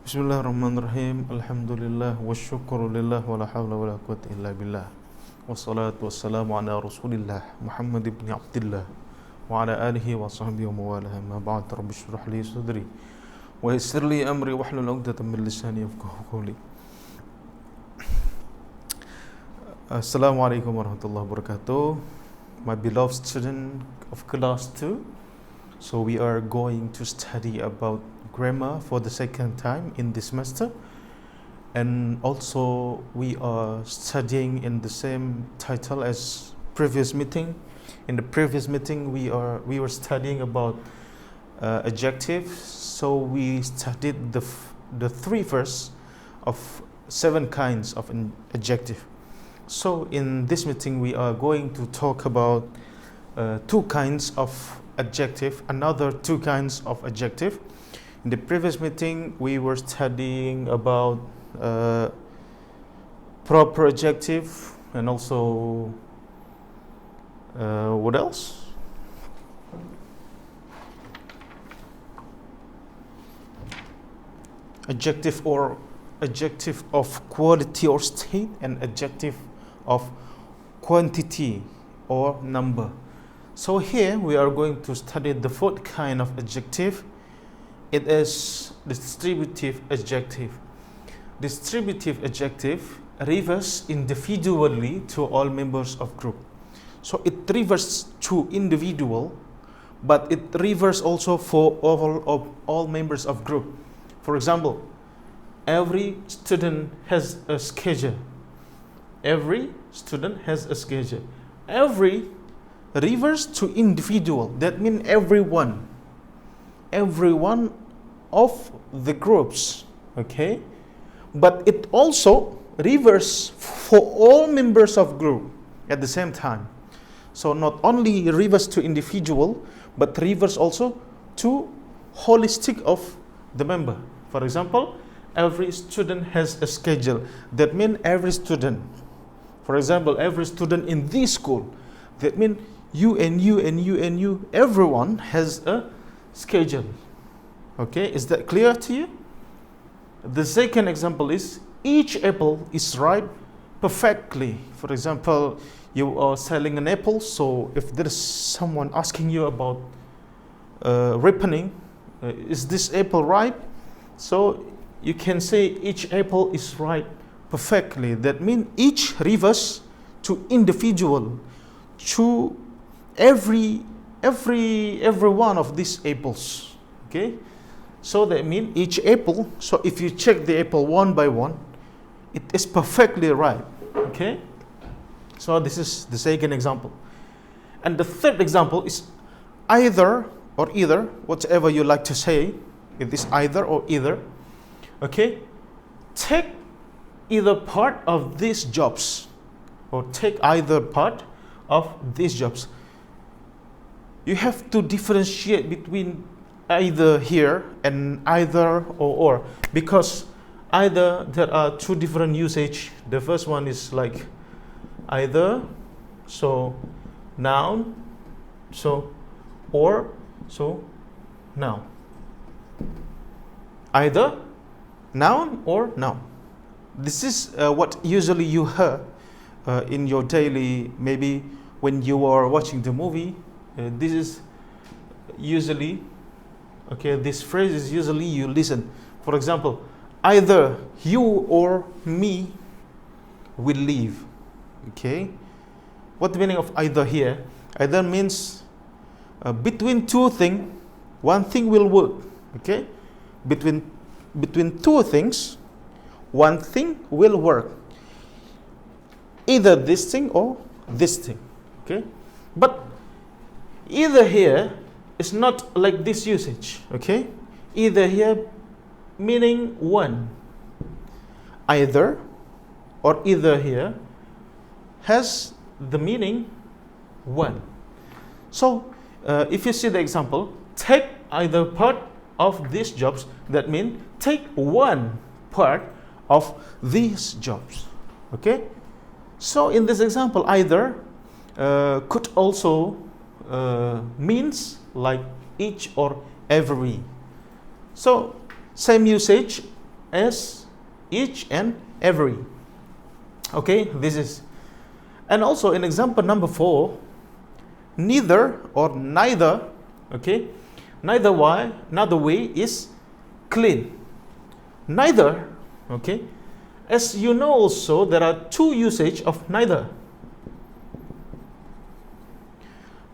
Bismillahirrahmanirrahim. Alhamdulillah wa syukru lillah wa la hawla wa la quwwata illa billah. Wassalatu wassalamu ala Rasulillah Muhammad ibn Abdullah wa ala alihi wa sahbihi wa mawalah. Ma ba'd, rabbi shrah li sadri wa yassir li amri wahlul 'uqdatam min lisani yafqahu qawli. Assalamualaikum warahmatullahi wabarakatuh. My beloved student of class 2. So we are going to study about grammar for the second time in this semester, and also we are studying in the same title as previous meeting. In the previous meeting we were studying about adjective. So we studied the three first of 7 kinds of an adjective. So in this meeting we are going to talk about 2 kinds of adjective, another 2 kinds of adjective. In the previous meeting we were studying about proper adjective, and also what else? Adjective of quality or state, and adjective of quantity or number. So here we are going to study the 4th kind of adjective. It is distributive adjective. Distributive adjective refers individually to all members of group. So it refers to individual, but it refers also for all members of group. For example, every student has a schedule. Every student has a schedule. Every refers to individual. That means everyone of the groups, okay? But it also refers for all members of group at the same time. So not only refers to individual, but refers also to holistic of the member. For example, every student has a schedule. That means every student. For example, every student in this school. That means you and you and you and you, everyone has a schedule. Okay, is that clear to you? The second example is each apple is ripe perfectly. For example, you are selling an apple, so if there is someone asking you about ripening, is this apple ripe? So you can say each apple is ripe perfectly. That means each refers to individual, to every one of these apples. Okay, so that means each apple. So if you check the apple one by one, it is perfectly ripe. Okay, so this is the second example. And the third example is either or either, whatever you like to say. It is either or either. Okay, take either part of these jobs, or take either part of these jobs. You have to differentiate between either here and either or, because either there are 2 different usage. The first one is like either, so noun, so or, so noun. Either noun or noun. This is what usually you hear in your daily, maybe when you are watching the movie. This is usually, okay, this phrase is usually you listen. For example, either you or me will leave. Okay, what the meaning of either here? Either means between 2 things, one thing will work. Okay, between 2 things, one thing will work. Either this thing or this thing. Okay, but either here is not like this usage. Okay, either here meaning one. Either or either here has the meaning one. So if you see the example, take either part of these jobs, that means take one part of these jobs. Okay, so in this example, either could also means like each or every. So same usage, as, each, and every. Okay, this is. And also in example number 4, neither or neither, okay, neither way is clean. Neither, okay, as you know also there are two usage of neither.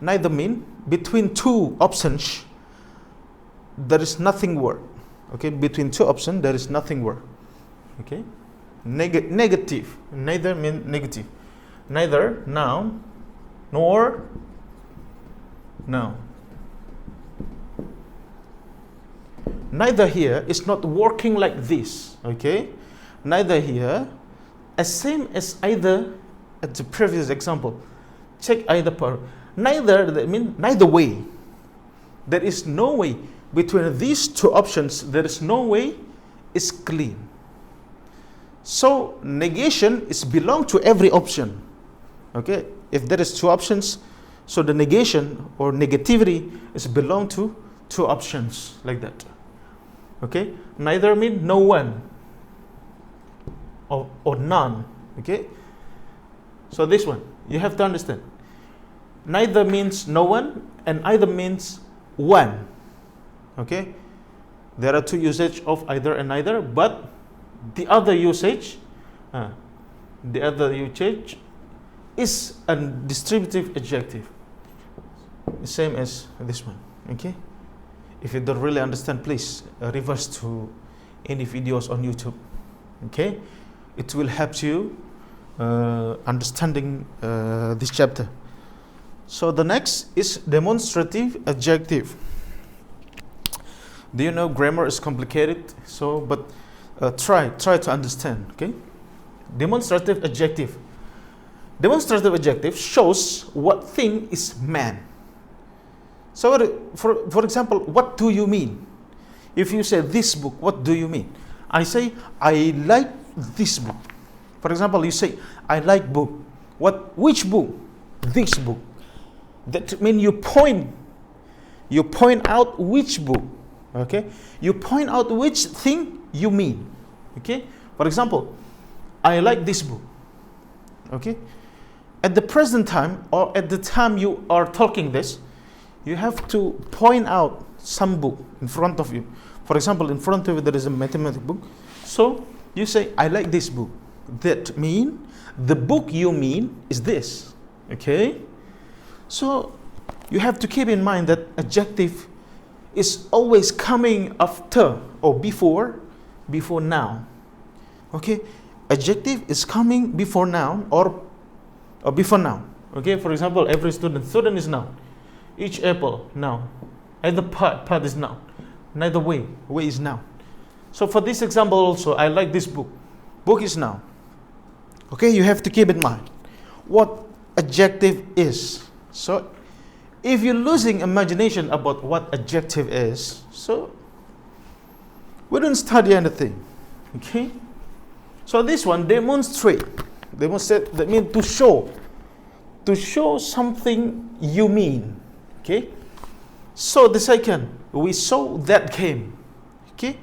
Neither mean between two options there is nothing work. Okay, between two options there is nothing work. Okay, negative. Neither mean negative. Neither noun nor noun. Neither here is not working like this. Okay, neither here as same as either at the previous example. Check either part. Neither, that means neither way. There is no way between these two options. There is no way is clean. So negation is belong to every option. Okay, if there is two options, so the negation or negativity is belong to two options like that. Okay, neither mean no one or none. Okay, so this one you have to understand. Neither means no one and either means one. Okay, there are two usage of either and neither, but the other usage is a distributive adjective, same as this one. Okay, if you don't really understand, please reverse to any videos on YouTube. Okay, it will help you understanding this chapter. So the next is demonstrative adjective. Do you know grammar is complicated? So, but try to understand. Okay, demonstrative adjective. Demonstrative adjective shows what thing is meant. So, for example, what do you mean? If you say this book, what do you mean? I say I like this book. For example, you say I like book. Which book? This book. That means you point out which book. Okay, you point out which thing you mean. Okay, for example, I like this book. Okay, at the present time or at the time you are talking this, you have to point out some book in front of you. For example, in front of you there is a mathematics book. So you say I like this book. That means the book you mean is this. Okay, so you have to keep in mind that adjective is always coming after or before noun. Okay, adjective is coming before noun or before noun. Okay, for example, every student is noun. Each apple, noun. Either part is noun. Neither way is noun. So for this example also, I like this book. Book is noun. Okay, you have to keep in mind what adjective is. So if you're losing imagination about what adjective is, so we don't study anything. Okay, so this one demonstrate that means to show something you mean. Okay, so the second, we saw that game. Okay,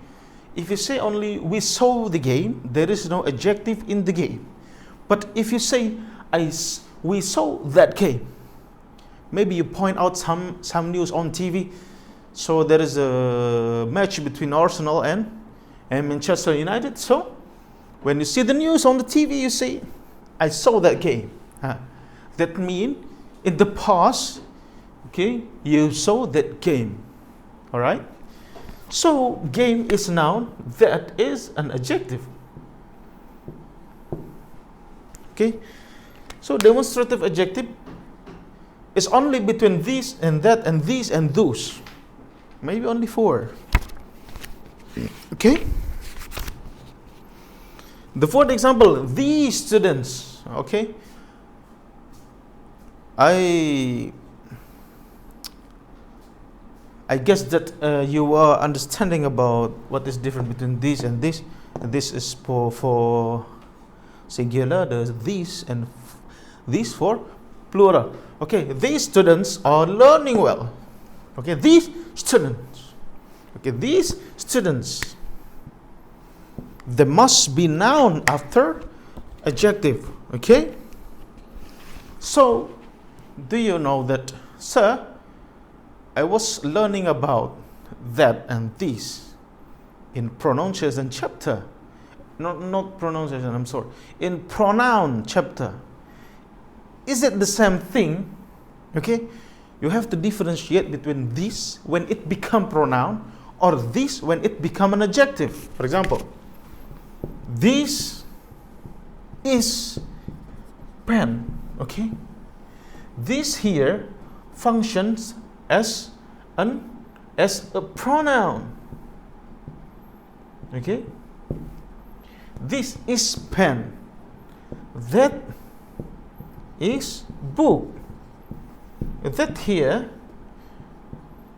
if you say only we saw the game, there is no adjective in the game. But if you say we saw that game, maybe you point out some news on TV. So there is a match between Arsenal and Manchester United. So when you see the news on the TV, you say, I saw that game. That means in the past, okay, you saw that game. All right. So game is noun. That is an adjective. Okay. So demonstrative adjective is only between this and that and these and those. Maybe only 4. Okay. The fourth example, these students. Okay. I guess that you are understanding about what is different between this and this. This is for singular, there's these, and these for plural. Okay, these students are learning well. Okay, these students. Okay, these students. there must be noun after adjective. Okay? So, do you know that, sir, I was learning about that and this in pronunciation chapter. Not pronunciation, I'm sorry. In pronoun chapter. Is it the same thing? Okay? You have to differentiate between this when it become pronoun or this when it become an adjective. For example, this is pen. Okay? This here functions as a pronoun. Okay? This is pen. That is book. That here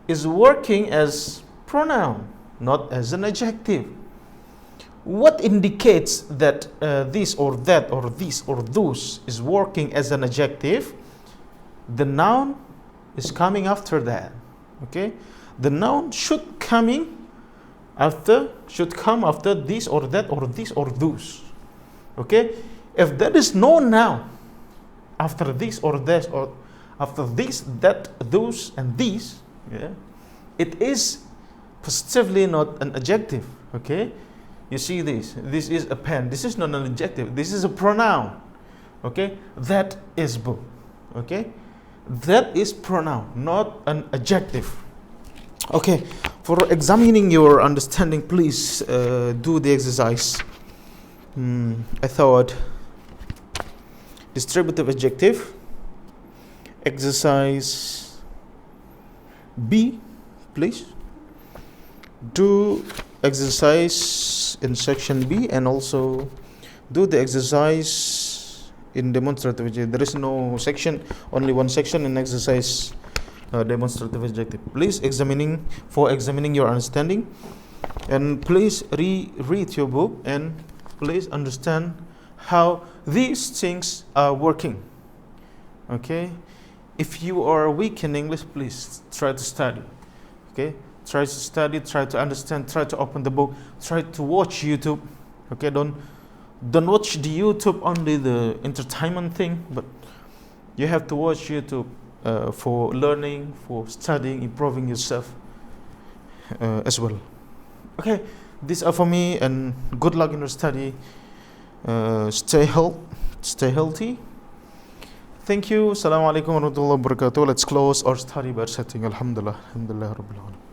is working as pronoun, not as an adjective. What indicates that this or that or this or those is working as an adjective? The noun is coming after that. Okay? The noun should come after this or that or this or those. Okay? If there is no noun after this or that or after this, that, those, and these, yeah, it is positively not an adjective. Okay? You see this. This is a pen. This is not an adjective. This is a pronoun. Okay? That is book. Okay? That is pronoun, not an adjective. Okay, for examining your understanding, please do the exercise. I thought distributive adjective. Exercise B, please. Do exercise in section B and also do the exercise in demonstrative adjective. There is no section, only one section in exercise demonstrative adjective. Please examining your understanding, and please read your book and please understand how these things are working. Okay? If you are weak in English, please try to study. Okay? Try to study, try to understand, try to open the book, try to watch YouTube. Okay? Don't watch the YouTube only the entertainment thing, but you have to watch YouTube for learning, for studying, improving yourself as well. Okay, these are for me, and good luck in your study. Stay healthy. Thank you. Assalamu alaikum warahmatullahi wabarakatuh. Let's close our study by reciting Alhamdulillah. Alhamdulillah Rabbil Alamin.